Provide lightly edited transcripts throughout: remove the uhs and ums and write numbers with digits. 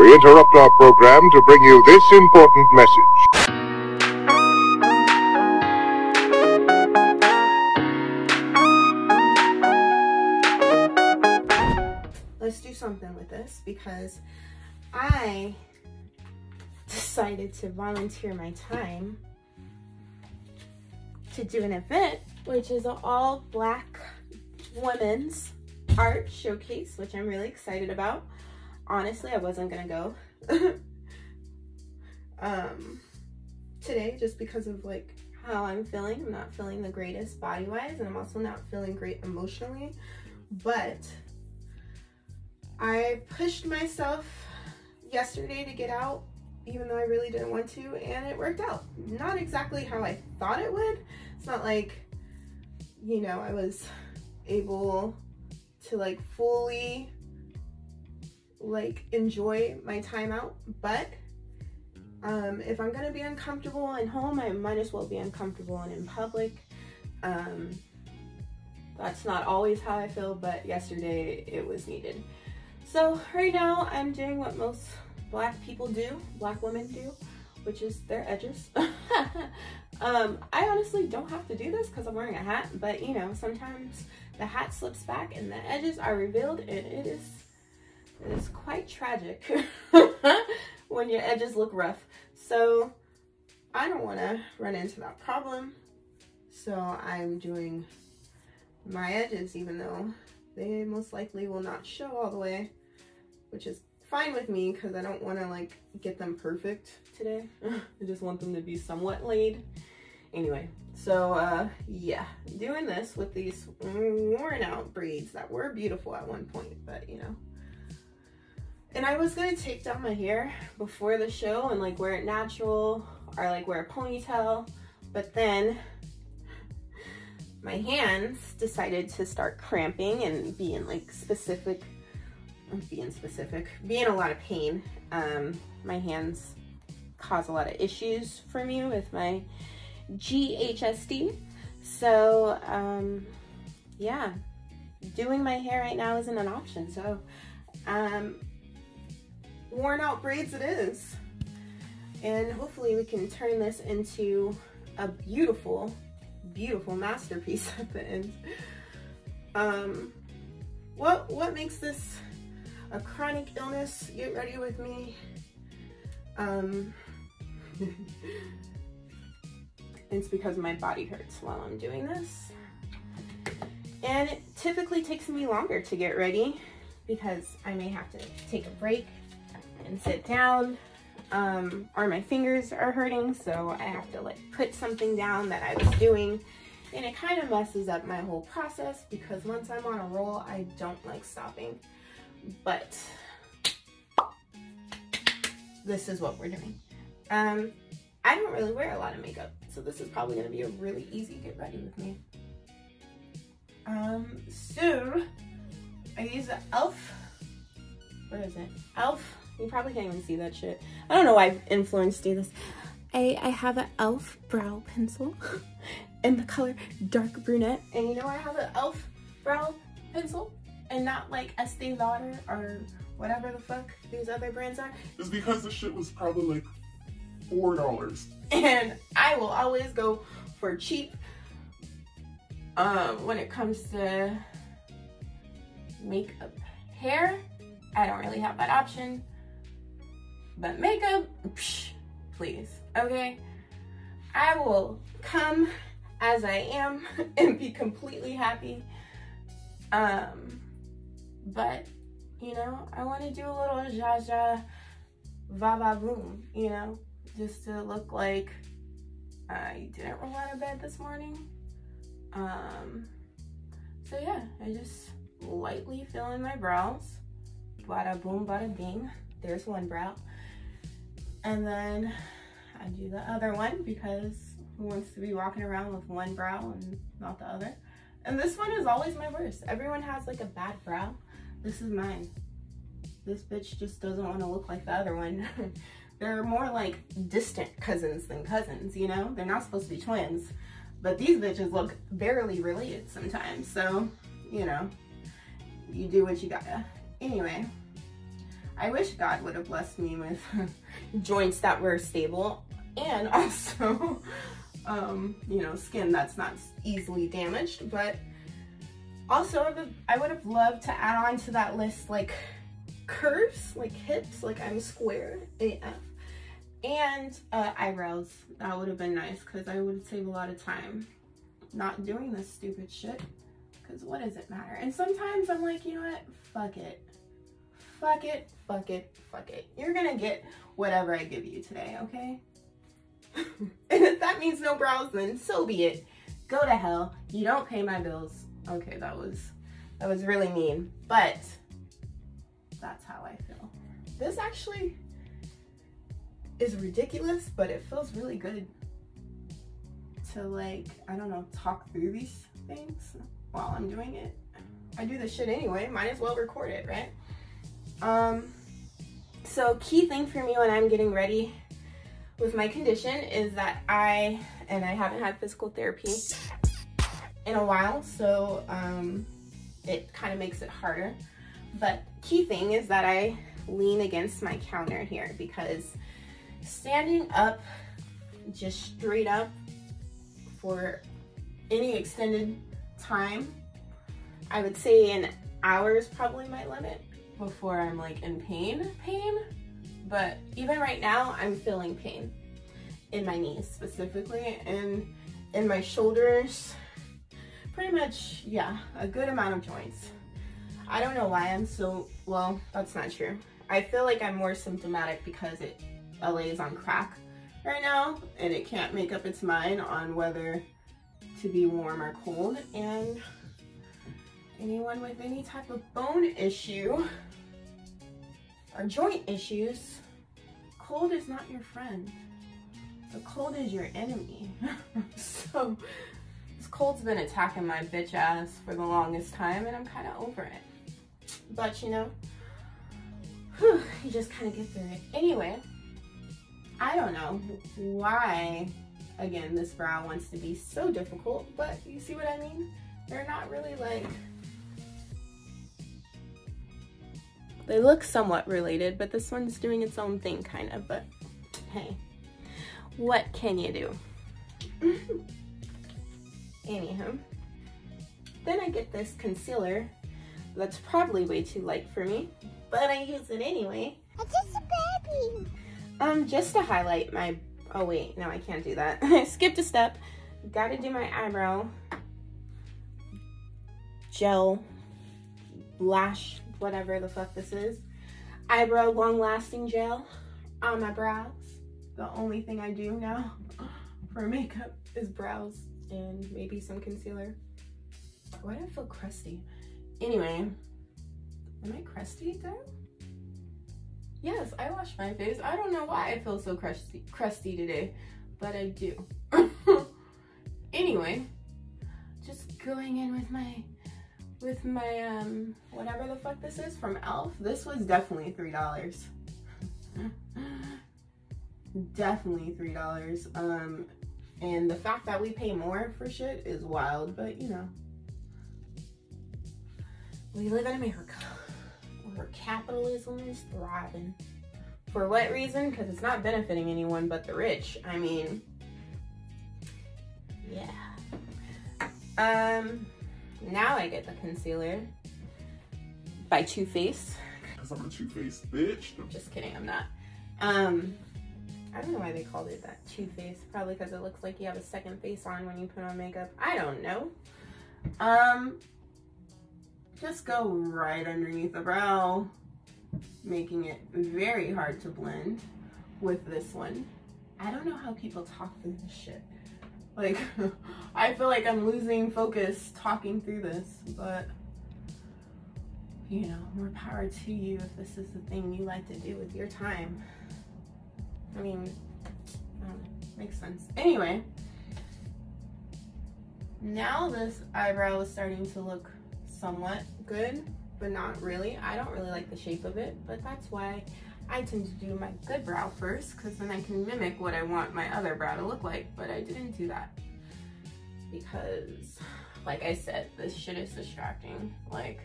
We interrupt our program to bring you this important message. Let's do something with this because I decided to volunteer my time to do an event, which is an all Black women's art showcase, which I'm really excited about. Honestly, I wasn't gonna go today just because of like how I'm feeling. I'm not feeling the greatest body wise, and I'm also not feeling great emotionally, but I pushed myself yesterday to get out, even though I really didn't want to, and it worked out. Not exactly how I thought it would. It's not like, you know, I was able to like fully like enjoy my time out, but if I'm gonna be uncomfortable at home, I might as well be uncomfortable and in public. That's not always how I feel, but yesterday it was needed. So right now I'm doing what most Black people do, Black women do, which is their edges. I honestly don't have to do this because I'm wearing a hat, but you know, sometimes the hat slips back and the edges are revealed, and it is quite tragic when your edges look rough. So I don't want to run into that problem. So I'm doing my edges, even though they most likely will not show all the way, which is fine with me because I don't want to like get them perfect today. I just want them to be somewhat laid. Anyway, so yeah, doing this with these worn out braids that were beautiful at one point, but you know. And I was gonna take down my hair before the show and like wear it natural or like wear a ponytail, but then my hands decided to start cramping and be in like be in a lot of pain. My hands cause a lot of issues for me with my GHSD. So yeah, doing my hair right now isn't an option. So worn out braids it is. And hopefully we can turn this into a beautiful, beautiful masterpiece at the end. What makes this a chronic illness? Get ready with me. It's because my body hurts while I'm doing this. And it typically takes me longer to get ready because I may have to take a break and sit down, or my fingers are hurting, so I have to like put something down that I was doing, and it kind of messes up my whole process because once I'm on a roll, I don't like stopping. But this is what we're doing. I don't really wear a lot of makeup, so this is probably gonna be a really easy get ready with me. So I use the e.l.f. Where is it? e.l.f. You probably can't even see that shit. I don't know why I've influenced you this. I have an e.l.f. brow pencil in the color dark brunette. And you know I have an e.l.f. brow pencil and not like Estee Lauder or whatever the fuck these other brands are? It's because the shit was probably like $4. And I will always go for cheap when it comes to makeup. Hair, I don't really have that option. But makeup, psh, please, okay? I will come as I am and be completely happy. But, you know, I want to do a little zha-zha, va-va-boom, you know? Just to look like you didn't roll out of bed this morning. So yeah, I just lightly fill in my brows. Bada boom, bada bing. There's one brow. And then I do the other one because who wants to be walking around with one brow and not the other? And this one is always my worst. Everyone has like a bad brow. This is mine. This bitch just doesn't want to look like the other one. They're more like distant cousins than cousins, you know? They're not supposed to be twins. But these bitches look barely related sometimes. So, you know, you do what you gotta. Anyway, I wish God would have blessed me with joints that were stable and also, you know, skin that's not easily damaged. But also, I would have loved to add on to that list, like, curves, like hips, like I'm square AF, and eyebrows. That would have been nice, because I would save a lot of time not doing this stupid shit, because what does it matter? And sometimes I'm like, you know what, fuck it. Fuck it, fuck it, fuck it. You're gonna get whatever I give you today, okay? And if that means no brows, then so be it. Go to hell. You don't pay my bills. Okay, that was really mean, but that's how I feel. This actually is ridiculous, but it feels really good to, like, I don't know, talk through these things while I'm doing it. I do this shit anyway, might as well record it, right? So key thing for me when I'm getting ready with my condition is that I haven't had physical therapy in a while, so it kind of makes it harder. But key thing is that I lean against my counter here, because standing up just straight up for any extended time, I would say an hour is probably my limit before I'm like in pain. But even right now, I'm feeling pain in my knees specifically, and in my shoulders, pretty much, yeah, a good amount of joints. I don't know why I'm so, well, that's not true. I feel like I'm more symptomatic because LA is on crack right now, and it can't make up its mind on whether to be warm or cold. And anyone with any type of bone issue or joint issues, cold is not your friend. The cold is your enemy. So this cold's been attacking my bitch ass for the longest time, and I'm kind of over it. But you know, you just kind of get through it. Anyway, I don't know why, again, this brow wants to be so difficult, but you see what I mean? They're not really like, they look somewhat related, but this one's doing its own thing kind of, but hey, what can you do? Anywho, then I get this concealer that's probably way too light for me, but I use it anyway. It's just a baby. Just to highlight my, oh wait, no, I can't do that. I skipped a step. Gotta do my eyebrow gel, lash, whatever the fuck this is. Eyebrow long-lasting gel on my brows. The only thing I do now for makeup is brows and maybe some concealer. Why do I feel crusty? Anyway, am I crusty though? Yes, I washed my face. I don't know why I feel so crusty today, but I do. Anyway, just going in with my whatever the fuck this is from e.l.f. This was definitely $3. Definitely $3. And the fact that we pay more for shit is wild, but you know, we live in America where capitalism is thriving. For what reason? Because it's not benefiting anyone but the rich. I mean, yeah. Now I get the concealer by Too Faced. Because I'm a two-faced bitch. Just kidding, I'm not. I don't know why they called it that, Too Faced. Probably because it looks like you have a second face on when you put on makeup. I don't know. Just go right underneath the brow, making it very hard to blend with this one. I don't know how people talk through this shit. Like, I feel like I'm losing focus talking through this, but you know, more power to you if this is the thing you like to do with your time. I mean, makes sense. Anyway, now this eyebrow is starting to look somewhat good, but not really. I don't really like the shape of it, but that's why I tend to do my good brow first, because then I can mimic what I want my other brow to look like. But I didn't do that because, like I said, this shit is distracting. Like,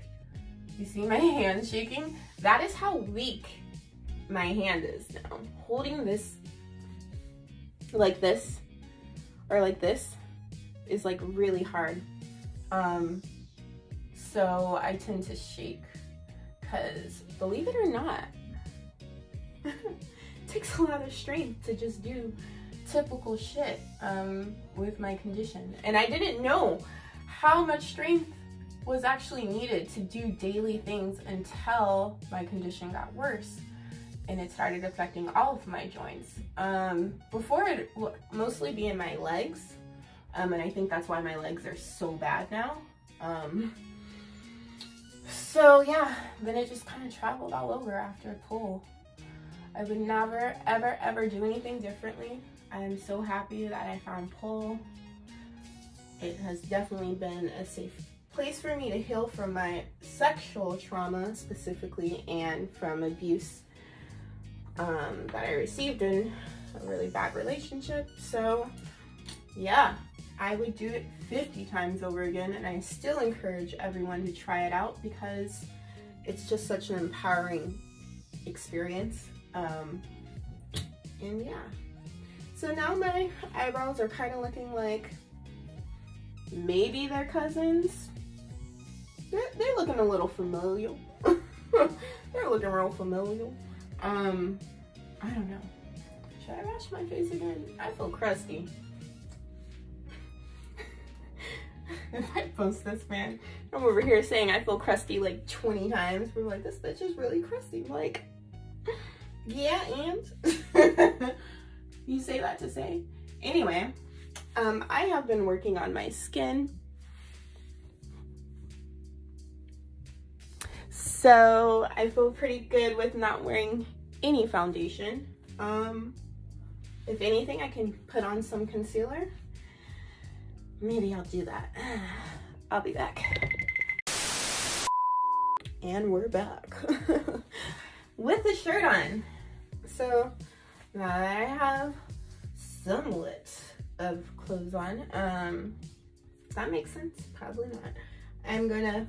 You see my hand shaking? That is how weak my hand is now. Holding this like this or like this is like really hard. So I tend to shake because, believe it or not, it takes a lot of strength to just do typical shit with my condition. And I didn't know how much strength was actually needed to do daily things until my condition got worse and it started affecting all of my joints. Before it would mostly be in my legs, and I think that's why my legs are so bad now. So yeah, then it just kind of traveled all over after a pull. I would never, ever, ever do anything differently. I am so happy that I found pull. It has definitely been a safe place for me to heal from my sexual trauma specifically, and from abuse that I received in a really bad relationship. So yeah, I would do it 50 times over again, and I still encourage everyone to try it out because it's just such an empowering experience. And yeah, so now my eyebrows are kind of looking like maybe they're cousins. They're looking a little familial. They're looking real familial. I don't know. Should I wash my face again? I feel crusty. If I post this, man, I'm over here saying I feel crusty like 20 times. We're like, this bitch is really crusty. I'm like, yeah, and? You say that to say? Anyway, I have been working on my skin. So I feel pretty good with not wearing any foundation. If anything, I can put on some concealer. Maybe I'll do that. I'll be back. And we're back. With the shirt on. So now that I have somewhat of clothes on, does that make sense? Probably not. I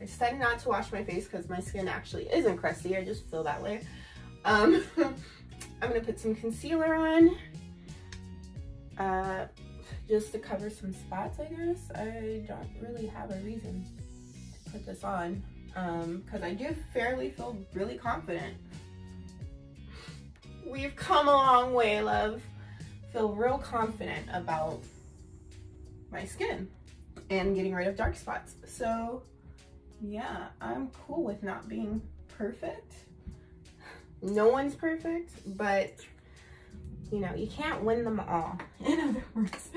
decided not to wash my face because my skin actually isn't crusty. I just feel that way. I'm gonna put some concealer on. Just to cover some spots, I guess. I don't really have a reason to put this on because I do fairly feel really confident. We've come a long way, love. Feel real confident about my skin and getting rid of dark spots. So yeah, I'm cool with not being perfect. No one's perfect, but you know, you can't win them all, in other words.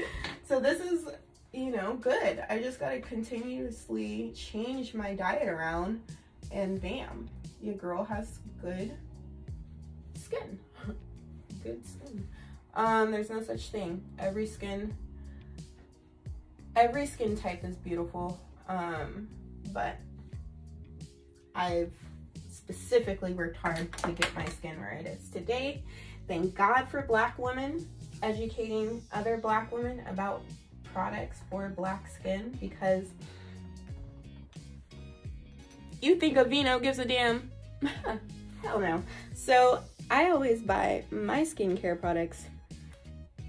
So this is, you know, good. I just gotta continuously change my diet around, and bam, your girl has good skin. Good skin. There's no such thing. Every skin type is beautiful. But I've specifically worked hard to get my skin where it is today. Thank God for Black women educating other Black women about products for Black skin, because you think Aveeno gives a damn? Hell no. So I always buy my skincare products,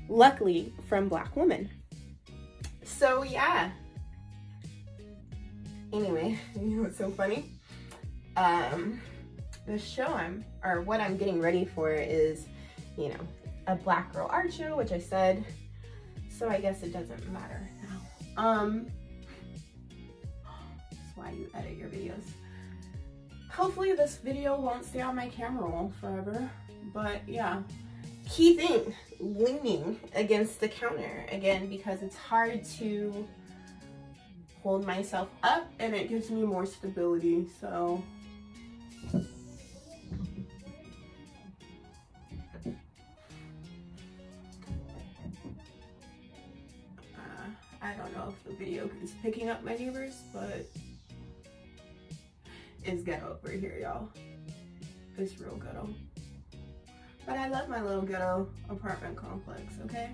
luckily, from Black women. So yeah. Anyway, you know what's so funny? The show what I'm getting ready for is, you know, a Black Girl art show, which I said, so I guess it doesn't matter now. That's why you edit your videos. Hopefully this video won't stay on my camera roll forever, but yeah. Key thing, leaning against the counter again, because it's hard to hold myself up and it gives me more stability. So I don't know if the video is picking up my neighbors, but it's ghetto over here, y'all. It's real ghetto. But I love my little ghetto apartment complex, okay?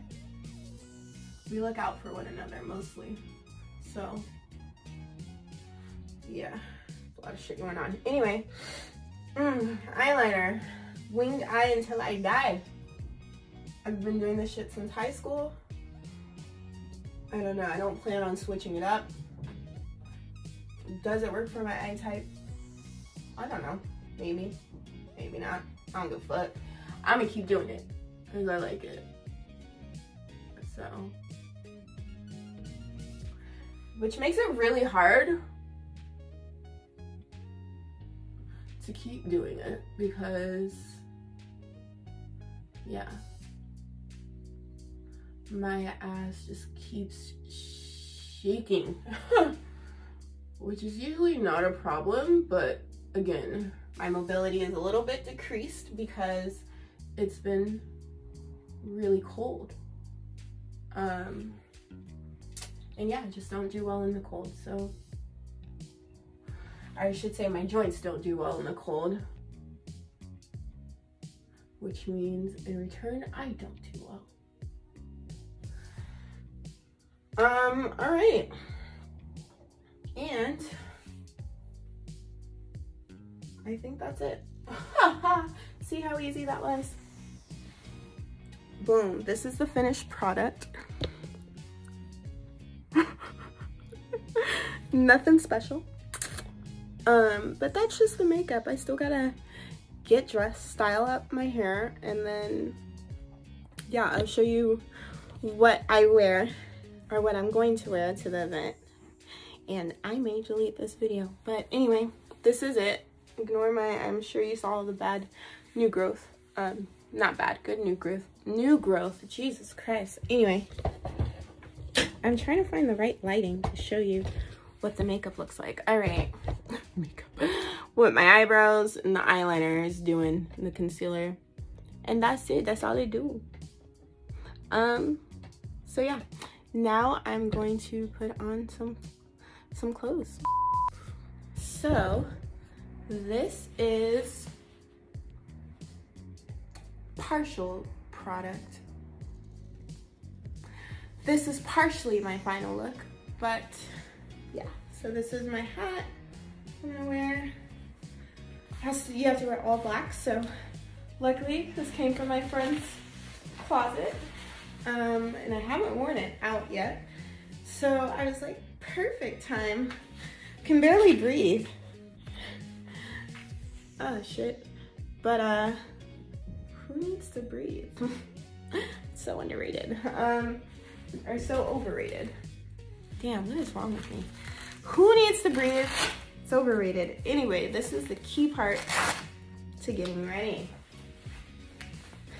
We look out for one another mostly. So, yeah. lot of shit going on. Anyway, eyeliner, winged eye until I die. I've been doing this shit since high school. I don't know, I don't plan on switching it up. Does it work for my eye type? I don't know, maybe, maybe not. I don't give a fuck. I'm gonna keep doing it because I like it. So, which makes it really hard to keep doing it because, yeah, my ass just keeps shaking, which is usually not a problem, but again, my mobility is a little bit decreased because it's been really cold. And yeah, I just don't do well in the cold, so I should say my joints don't do well in the cold, which means in return I don't do well. All right, and I think that's it. See how easy that was? Boom, this is the finished product. Nothing special. But that's just the makeup. I still gotta get dressed, style up my hair, and then yeah, I'll show you what I wear or what I'm going to wear to the event. And I may delete this video, but anyway, this is it. Ignore my, I'm sure you saw the bad new growth. Not bad, good new growth. New growth, Jesus Christ. Anyway, I'm trying to find the right lighting to show you what the makeup looks like. All right, makeup. What my eyebrows and the eyeliner is doing, and the concealer. And that's it, that's all they do. So yeah, now I'm going to put on some clothes. So this is partial product. This is partially my final look, but yeah. So this is my hat I'm gonna wear. You have to wear all black, so luckily this came from my friend's closet. And I haven't worn it out yet. So I was like, perfect time. Can barely breathe. Oh shit. But who needs to breathe? So underrated. Or so overrated. Damn, what is wrong with me? Who needs to breathe? It's overrated. Anyway, this is the key part to getting ready.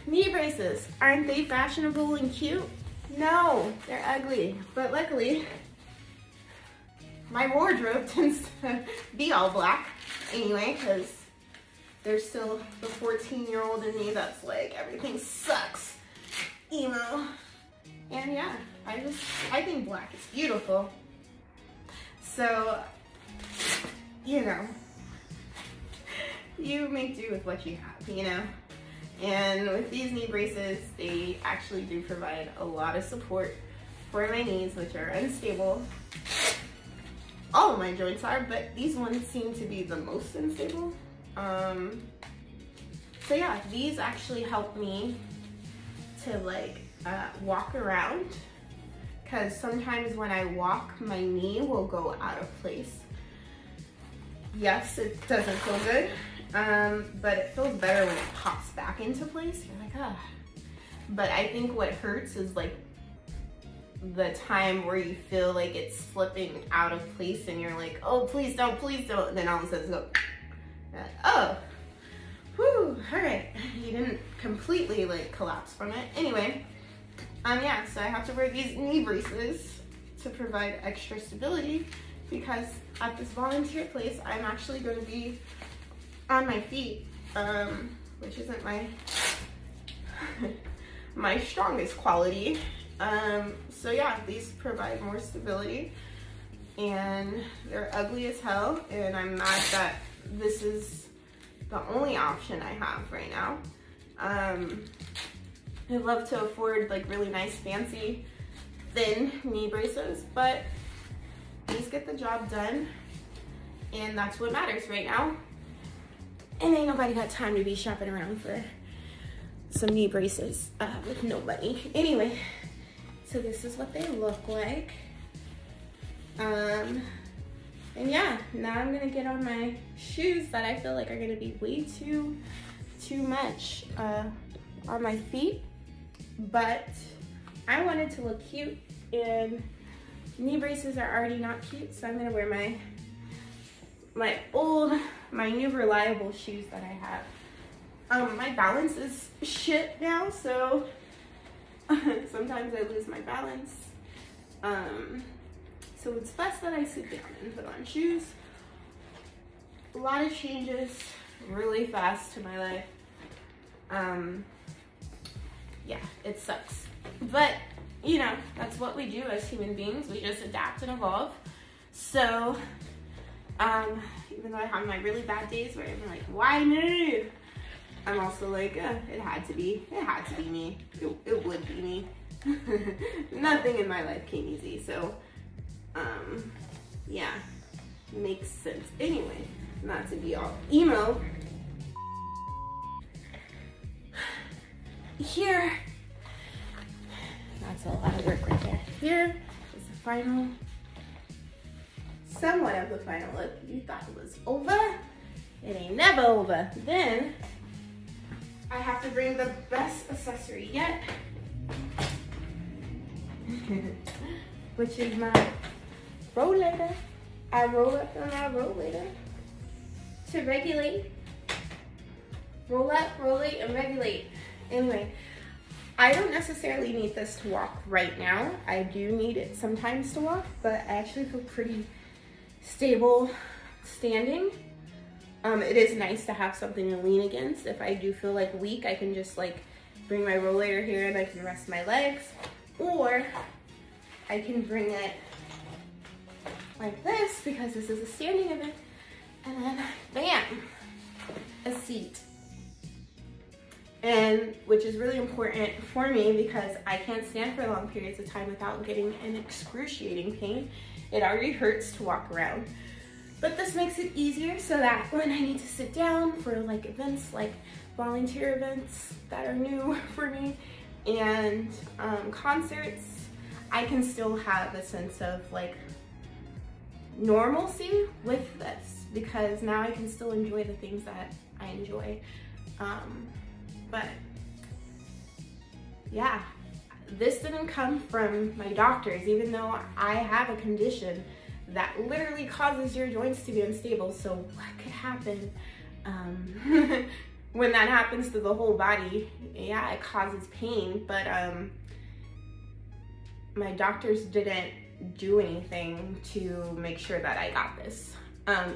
Knee braces, aren't they fashionable and cute? No, they're ugly. But luckily, my wardrobe tends to be all black anyway, because there's still the 14-year-old in me that's like, everything sucks, emo. And yeah, I think black is beautiful. So, you know, you make do with what you have, you know? And with these knee braces, they actually do provide a lot of support for my knees, which are unstable. All of my joints are, but these ones seem to be the most unstable. So yeah, these actually help me to like walk around, because sometimes when I walk, my knee will go out of place. Yes, it doesn't feel good. But it feels better when it pops back into place. You're like, ah. But I think what hurts is like the time where you feel like it's slipping out of place and you're like, oh, please don't, please don't. And then all of a sudden it's go, like, oh, whew, all right. You didn't completely like collapse from it. Anyway, yeah, so I have to wear these knee braces to provide extra stability, because at this volunteer place, I'm actually going to be on my feet, which isn't my my strongest quality. So yeah, these provide more stability, and they're ugly as hell, and I'm mad that this is the only option I have right now. I'd love to afford like really nice, fancy, thin knee braces, but these get the job done. and that's what matters right now. And ain't nobody got time to be shopping around for some knee braces with no money. Anyway, so this is what they look like. And yeah, now I'm gonna get on my shoes that I feel like are gonna be way too much on my feet. But I wanted to look cute, and knee braces are already not cute, so I'm gonna wear my new reliable shoes that I have. My balance is shit now, so sometimes I lose my balance. So it's best that I sit down and put on shoes. A lot of changes really fast to my life. Yeah, it sucks. But, you know, that's what we do as human beings. We just adapt and evolve. So, even though I have my really bad days where I'm like, why me? I'm also like, it had to be me. It would be me. Nothing in my life came easy. So, yeah, makes sense. Anyway, not to be all emo. Here, that's a lot of work right there. Here is the final, somewhat of the final look. You thought it was over? It ain't never over. Then, I have to bring the best accessory yet, which is my rollator. I roll up on my rollator to regulate. Roll up, rollate, and regulate. Anyway, I don't necessarily need this to walk right now. I do need it sometimes to walk, but I actually feel pretty stable standing. It is nice to have something to lean against. If I do feel like weak, I can just like bring my rollator here and I can rest my legs, or I can bring it like this because this is a standing event, and then bam, a seat. And which is really important for me because I can't stand for long periods of time without getting an excruciating pain. It already hurts to walk around. But this makes it easier so that when I need to sit down for like events, like volunteer events that are new for me, and concerts, I can still have a sense of like normalcy with this, because now I can still enjoy the things that I enjoy. But yeah, this didn't come from my doctors, even though I have a condition that literally causes your joints to be unstable. So what could happen when that happens to the whole body? Yeah, it causes pain, but my doctors didn't do anything to make sure that I got this.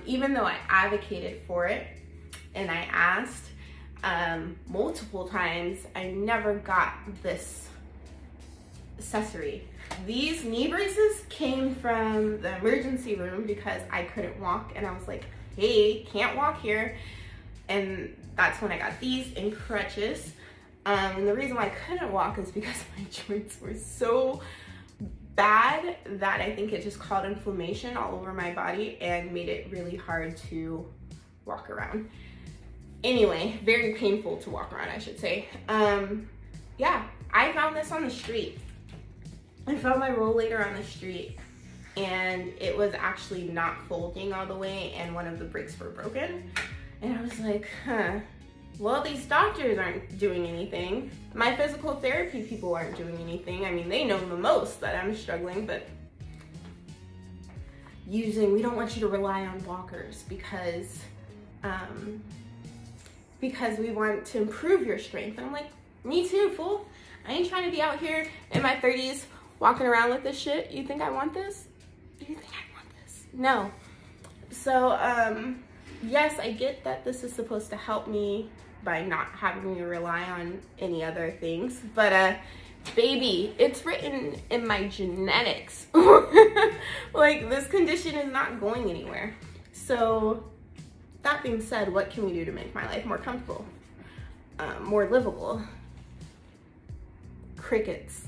Even though I advocated for it and I asked multiple times, I never got this accessory. These knee braces came from the emergency room because I couldn't walk, and I was like, hey, can't walk here. And that's when I got these and crutches. And the reason why I couldn't walk is because my joints were so bad that I think it just caused inflammation all over my body and made it really hard to walk around. Anyway, very painful to walk around, I should say. Yeah, I found this on the street. I found my rollator on the street, and it was actually not folding all the way, and one of the brakes were broken. And I was like, huh, well, these doctors aren't doing anything. My physical therapy people aren't doing anything. I mean, they know the most that I'm struggling, but we don't want you to rely on walkers because we want to improve your strength. And I'm like, me too, fool. I ain't trying to be out here in my 30s walking around with this shit. You think I want this? Do you think I want this? No. So, yes, I get that this is supposed to help me by not having to rely on any other things, but baby, it's written in my genetics. Like, this condition is not going anywhere. So, that being said, what can we do to make my life more comfortable, more livable? Crickets.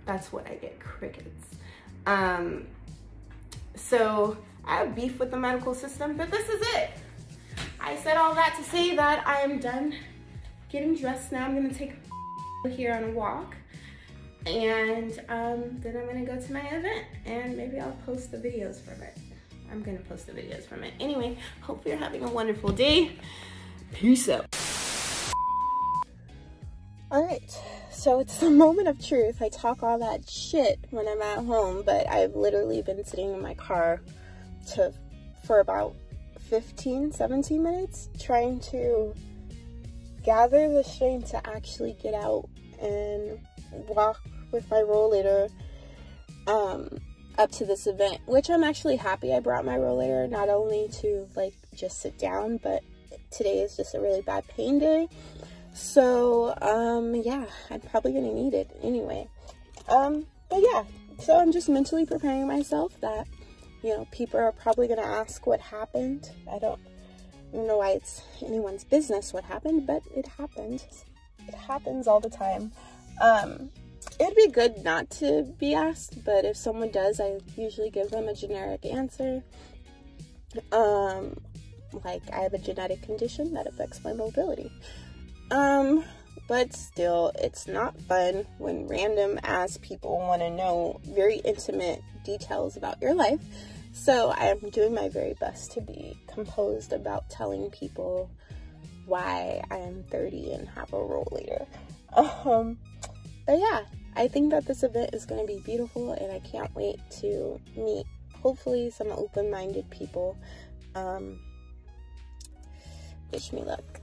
That's what I get, crickets. So I have beef with the medical system, but this is it. I said all that to say that I am done getting dressed now. I'm gonna take here on a walk, and then I'm gonna go to my event, and maybe I'll post the videos from it. I'm gonna post the videos from it. Anyway, hope you're having a wonderful day. Peace out. All right, so it's the moment of truth. I talk all that shit when I'm at home, but I've literally been sitting in my car for about 15, 17 minutes trying to gather the strength to actually get out and walk with my rollator up to this event, which I'm actually happy I brought my rollator, not only to like just sit down, but today is just a really bad pain day. So yeah, I'm probably gonna need it anyway. But yeah, so I'm just mentally preparing myself that, you know, people are probably gonna ask what happened. I don't know why it's anyone's business what happened, but it happened. It happens all the time. It'd be good not to be asked, but if someone does, I usually give them a generic answer. Like, I have a genetic condition that affects my mobility. But still, it's not fun when random ass people want to know very intimate details about your life. So I am doing my very best to be composed about telling people why I am 30 and have a rollator. But yeah, I think that this event is going to be beautiful, and I can't wait to meet, hopefully, some open-minded people. Wish me luck.